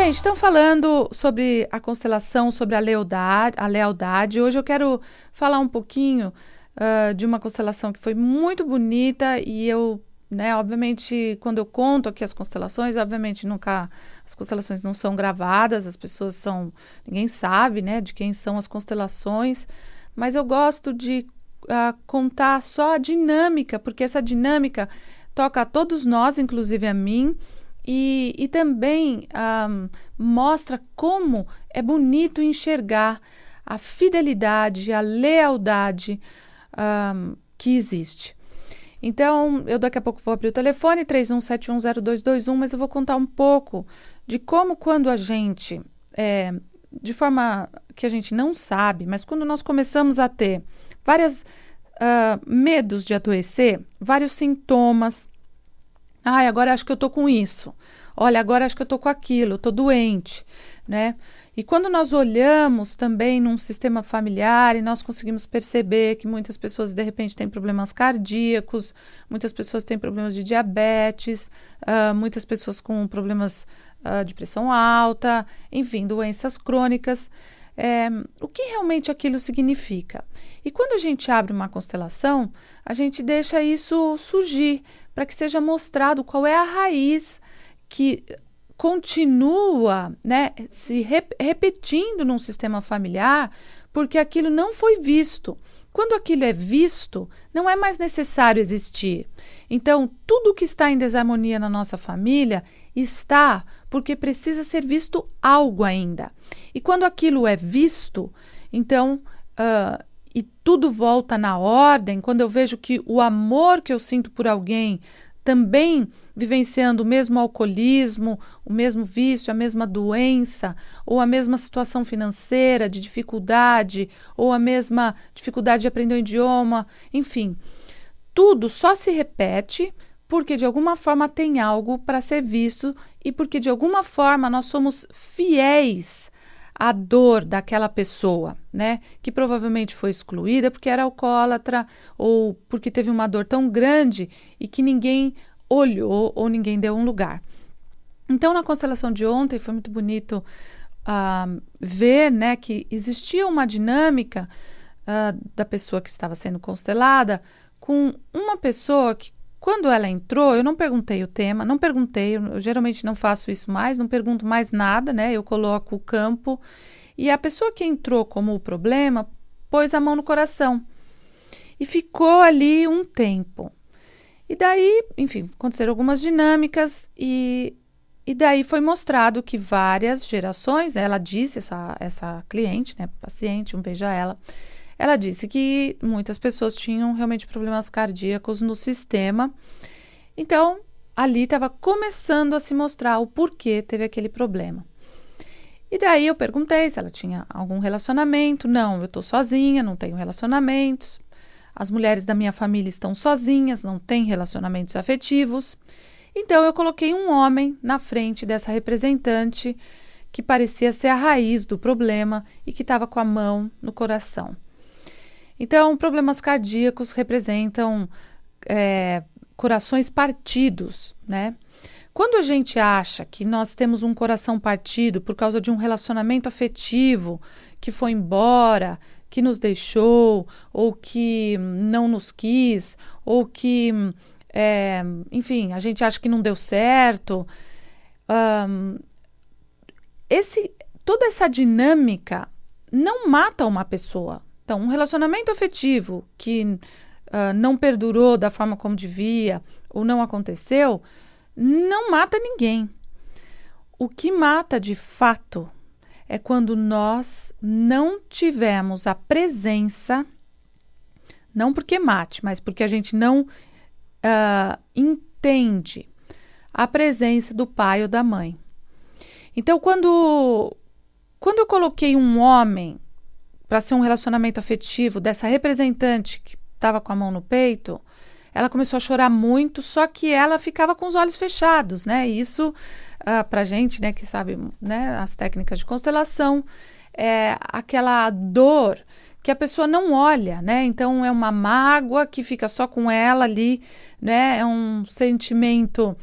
Gente, estão falando sobre a constelação, sobre a lealdade. Hoje eu quero falar um pouquinho de uma constelação que foi muito bonita e eu, né, obviamente, quando eu conto aqui as constelações, obviamente as constelações não são gravadas, ninguém sabe, né, de quem são as constelações, mas eu gosto de contar só a dinâmica, porque essa dinâmica toca a todos nós, inclusive a mim. E também mostra como é bonito enxergar a fidelidade, a lealdade que existe. Então, eu daqui a pouco vou abrir o telefone, 31710221, mas eu vou contar um pouco de como quando a gente, de forma que a gente não sabe, mas quando nós começamos a ter vários medos de adoecer, vários sintomas. Agora acho que eu estou com isso. Olha, agora acho que eu estou com aquilo, estou doente, né? E quando nós olhamos também num sistema familiar e nós conseguimos perceber que muitas pessoas, de repente, têm problemas cardíacos, muitas pessoas têm problemas de diabetes, muitas pessoas com problemas de pressão alta, enfim, doenças crônicas. O que realmente aquilo significa? E quando a gente abre uma constelação, a gente deixa isso surgir, para que seja mostrado qual é a raiz que continua, né, se repetindo num sistema familiar, porque aquilo não foi visto. Quando aquilo é visto, não é mais necessário existir. Então, tudo que está em desarmonia na nossa família está porque precisa ser visto algo ainda. E quando aquilo é visto, então, e tudo volta na ordem, quando eu vejo que o amor que eu sinto por alguém também vivenciando o mesmo alcoolismo, o mesmo vício, a mesma doença, ou a mesma situação financeira de dificuldade, ou a mesma dificuldade de aprender um idioma, enfim, tudo só se repete porque de alguma forma tem algo para ser visto e porque de alguma forma nós somos fiéis à dor daquela pessoa, né? Que provavelmente foi excluída porque era alcoólatra ou porque teve uma dor tão grande e que ninguém olhou ou ninguém deu um lugar. Então, na constelação de ontem foi muito bonito ver, né, que existia uma dinâmica da pessoa que estava sendo constelada com uma pessoa que, quando ela entrou, eu não perguntei o tema, eu geralmente não faço isso mais, não pergunto mais nada, né? Eu coloco o campo e a pessoa que entrou como o problema pôs a mão no coração e ficou ali um tempo. E daí, enfim, aconteceram algumas dinâmicas e daí foi mostrado que várias gerações, ela disse, essa cliente, né, paciente, um beijo a ela disse que muitas pessoas tinham realmente problemas cardíacos no sistema. Então, ali estava começando a se mostrar o porquê teve aquele problema. E daí eu perguntei se ela tinha algum relacionamento. Não, eu estou sozinha, não tenho relacionamentos. As mulheres da minha família estão sozinhas, não têm relacionamentos afetivos. Então, eu coloquei um homem na frente dessa representante que parecia ser a raiz do problema e que estava com a mão no coração. Então, problemas cardíacos representam corações partidos, né? Quando a gente acha que nós temos um coração partido por causa de um relacionamento afetivo que foi embora, que nos deixou, ou que não nos quis, ou que, enfim, a gente acha que não deu certo, toda essa dinâmica não mata uma pessoa. Então, um relacionamento afetivo que não perdurou da forma como devia ou não aconteceu, não mata ninguém. O que mata de fato é quando nós não tivemos a presença, não porque mate, mas porque a gente não entende a presença do pai ou da mãe. Então, quando eu coloquei um homem para ser um relacionamento afetivo dessa representante que estava com a mão no peito, ela começou a chorar muito, só que ela ficava com os olhos fechados, né? E isso, para a gente, né, que sabe, né, as técnicas de constelação, é aquela dor que a pessoa não olha, né? Então, é uma mágoa que fica só com ela ali, né? É um sentimento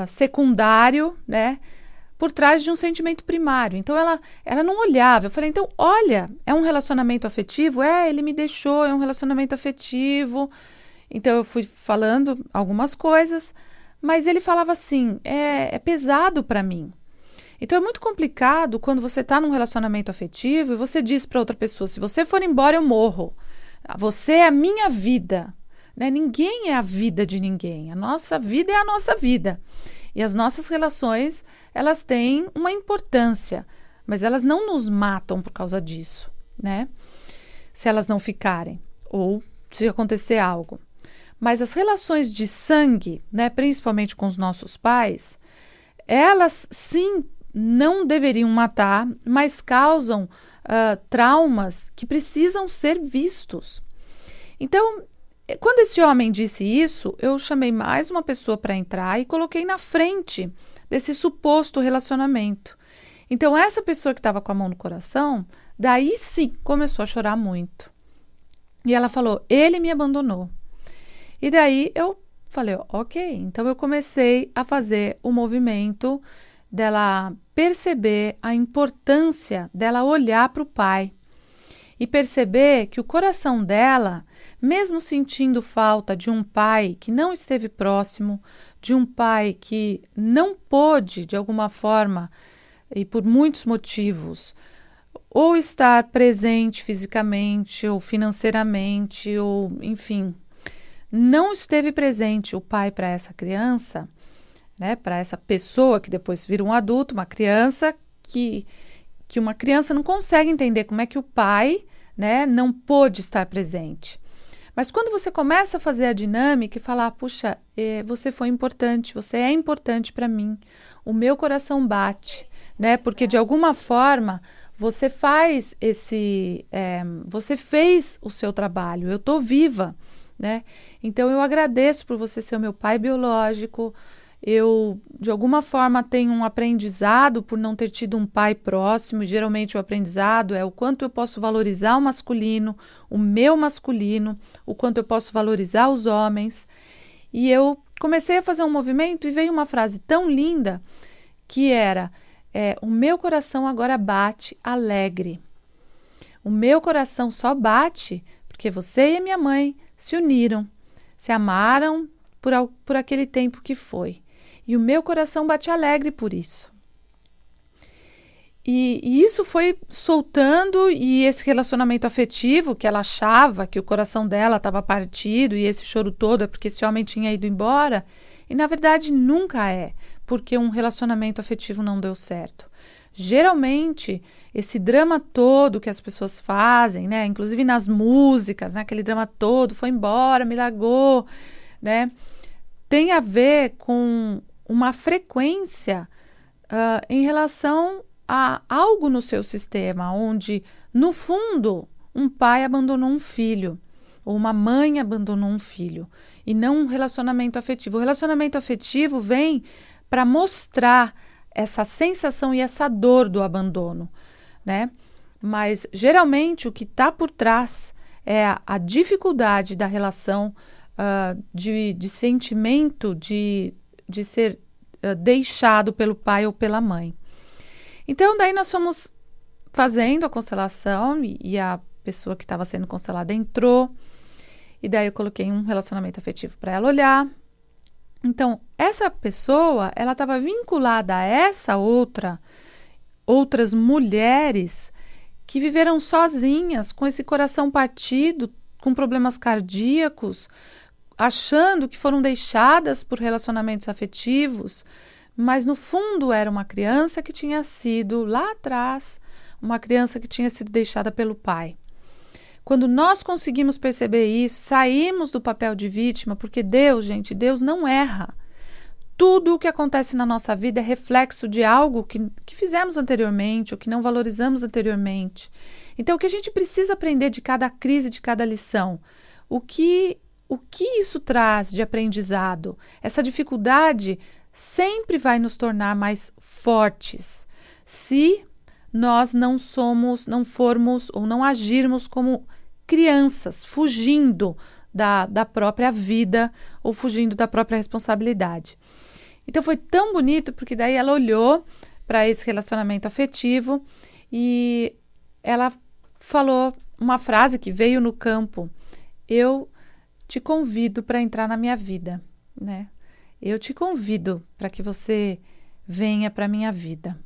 secundário, né? por trás de um sentimento primário. Então, ela não olhava. Eu falei, então, olha, é um relacionamento afetivo? Ele me deixou, é um relacionamento afetivo. Então, eu fui falando algumas coisas, mas ele falava assim, é pesado para mim. Então, é muito complicado quando você está num relacionamento afetivo e você diz para outra pessoa, se você for embora, eu morro. Você é a minha vida. Né? Ninguém é a vida de ninguém. A nossa vida é a nossa vida. E as nossas relações, elas têm uma importância, mas elas não nos matam por causa disso, né? Se elas não ficarem, ou se acontecer algo. Mas as relações de sangue, né, principalmente com os nossos pais, elas sim não deveriam matar, mas causam traumas que precisam ser vistos. Então, quando esse homem disse isso, eu chamei mais uma pessoa para entrar e coloquei na frente desse suposto relacionamento. Então, essa pessoa que estava com a mão no coração, daí sim começou a chorar muito. E ela falou, ele me abandonou. E daí eu falei, ok. Então, eu comecei a fazer o movimento dela perceber a importância dela olhar para o pai. E perceber que o coração dela, mesmo sentindo falta de um pai que não esteve próximo, de um pai que não pôde, de alguma forma, e por muitos motivos, ou estar presente fisicamente, ou financeiramente, ou enfim, não esteve presente o pai para essa criança, né, para essa pessoa que depois vira um adulto, uma criança que uma criança não consegue entender como é que o pai, né, não pôde estar presente. Mas quando você começa a fazer a dinâmica e falar, puxa, você foi importante, você é importante para mim, o meu coração bate, né, porque de alguma forma você faz você fez o seu trabalho, eu estou viva, né, então eu agradeço por você ser o meu pai biológico. Eu, de alguma forma, tenho um aprendizado por não ter tido um pai próximo. E geralmente o aprendizado é o quanto eu posso valorizar o masculino, o meu masculino, o quanto eu posso valorizar os homens. E eu comecei a fazer um movimento e veio uma frase tão linda que era, o meu coração agora bate alegre. O meu coração só bate porque você e a minha mãe se uniram, se amaram por aquele tempo que foi. E o meu coração bate alegre por isso. E isso foi soltando, e esse relacionamento afetivo, que ela achava que o coração dela estava partido, e esse choro todo é porque esse homem tinha ido embora, e na verdade nunca é, porque um relacionamento afetivo não deu certo. Geralmente, esse drama todo que as pessoas fazem, né, inclusive nas músicas, né, aquele drama todo, foi embora, me largou, né, tem a ver com uma frequência em relação a algo no seu sistema, onde, no fundo, um pai abandonou um filho, ou uma mãe abandonou um filho, e não um relacionamento afetivo. O relacionamento afetivo vem para mostrar essa sensação e essa dor do abandono, né? Mas, geralmente, o que está por trás é a dificuldade da relação de sentimento de ser deixado pelo pai ou pela mãe. Então, daí nós fomos fazendo a constelação e a pessoa que estava sendo constelada entrou, e daí eu coloquei um relacionamento afetivo para ela olhar. Então, essa pessoa, ela estava vinculada a outras mulheres que viveram sozinhas, com esse coração partido, com problemas cardíacos, achando que foram deixadas por relacionamentos afetivos, mas no fundo era uma criança que tinha sido, lá atrás, uma criança que tinha sido deixada pelo pai. Quando nós conseguimos perceber isso, saímos do papel de vítima, porque Deus, gente, Deus não erra. Tudo o que acontece na nossa vida é reflexo de algo que fizemos anteriormente, ou que não valorizamos anteriormente. Então, o que a gente precisa aprender de cada crise, de cada lição? O que isso traz de aprendizado? Essa dificuldade sempre vai nos tornar mais fortes se nós não formos ou não agirmos como crianças, fugindo da própria vida ou fugindo da própria responsabilidade. Então foi tão bonito porque daí ela olhou para esse relacionamento afetivo e ela falou uma frase que veio no campo: eu te convido para entrar na minha vida, né? Eu te convido para que você venha para a minha vida.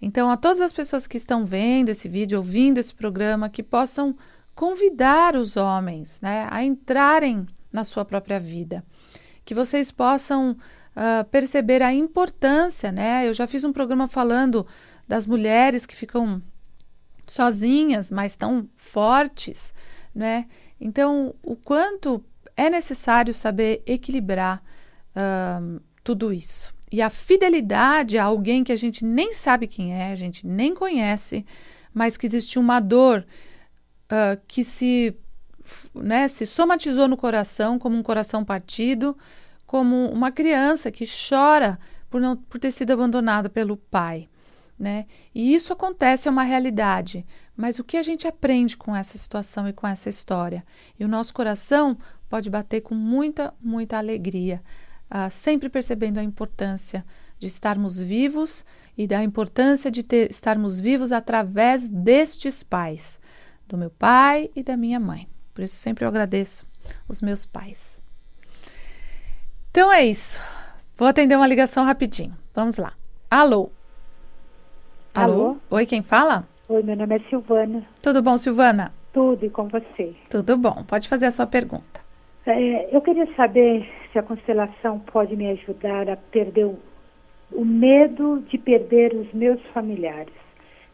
Então, a todas as pessoas que estão vendo esse vídeo, ouvindo esse programa, que possam convidar os homens, né, a entrarem na sua própria vida. Que vocês possam perceber a importância, né? Eu já fiz um programa falando das mulheres que ficam sozinhas, mas tão fortes, né? Então, o quanto é necessário saber equilibrar tudo isso. E a fidelidade a alguém que a gente nem sabe quem é, a gente nem conhece, mas que existe uma dor que se somatizou no coração, como um coração partido, como uma criança que chora por ter sido abandonada pelo pai, né? E isso acontece, é uma realidade. Mas o que a gente aprende com essa situação e com essa história? E o nosso coração pode bater com muita, muita alegria, sempre percebendo a importância de estarmos vivos e da importância de estarmos vivos através destes pais, do meu pai e da minha mãe. Por isso sempre eu agradeço os meus pais. Então é isso. Vou atender uma ligação rapidinho. Vamos lá. Alô? Alô? Oi, quem fala? Oi, meu nome é Silvana. Tudo bom, Silvana? Tudo, e com você? Tudo bom. Pode fazer a sua pergunta. Eu queria saber se a constelação pode me ajudar a perder o medo de perder os meus familiares,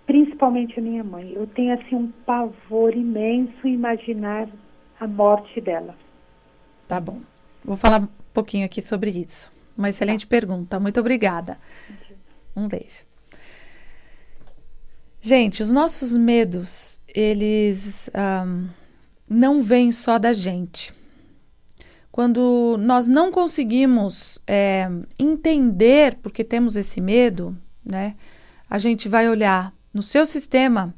principalmente a minha mãe. Eu tenho assim um pavor imenso em imaginar a morte dela. Tá bom. Vou falar um pouquinho aqui sobre isso. Uma excelente pergunta. Muito obrigada. Um beijo. Gente, os nossos medos, eles não vêm só da gente. Quando nós não conseguimos entender porque temos esse medo, né, a gente vai olhar no seu sistema,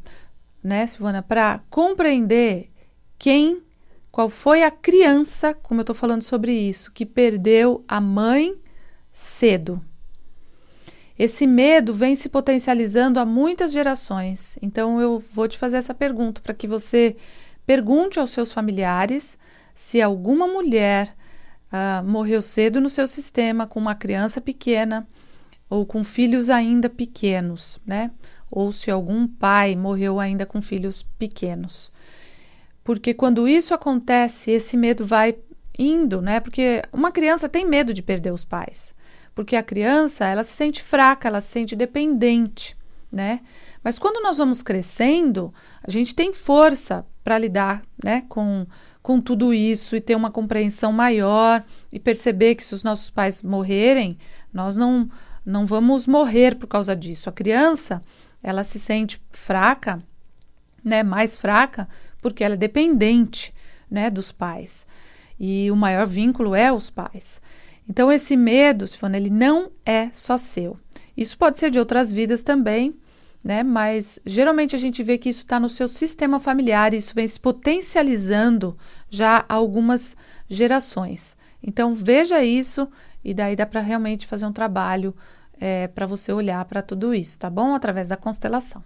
né, Silvana, para compreender qual foi a criança, como eu estou falando sobre isso, que perdeu a mãe cedo. Esse medo vem se potencializando há muitas gerações. Então, eu vou te fazer essa pergunta para que você pergunte aos seus familiares se alguma mulher morreu cedo no seu sistema com uma criança pequena ou com filhos ainda pequenos, né? Ou se algum pai morreu ainda com filhos pequenos. Porque quando isso acontece, esse medo vai indo, né? Porque uma criança tem medo de perder os pais. Porque a criança, ela se sente fraca, ela se sente dependente, né? Mas quando nós vamos crescendo, a gente tem força para lidar, né, com tudo isso e ter uma compreensão maior e perceber que se os nossos pais morrerem, nós não vamos morrer por causa disso. A criança, ela se sente fraca, né, mais fraca, porque ela é dependente, né, dos pais. E o maior vínculo é os pais. Então, esse medo, Silvana, ele não é só seu. Isso pode ser de outras vidas também, né? Mas geralmente a gente vê que isso está no seu sistema familiar e isso vem se potencializando já há algumas gerações. Então, veja isso e daí dá para realmente fazer um trabalho para você olhar para tudo isso, tá bom? Através da constelação.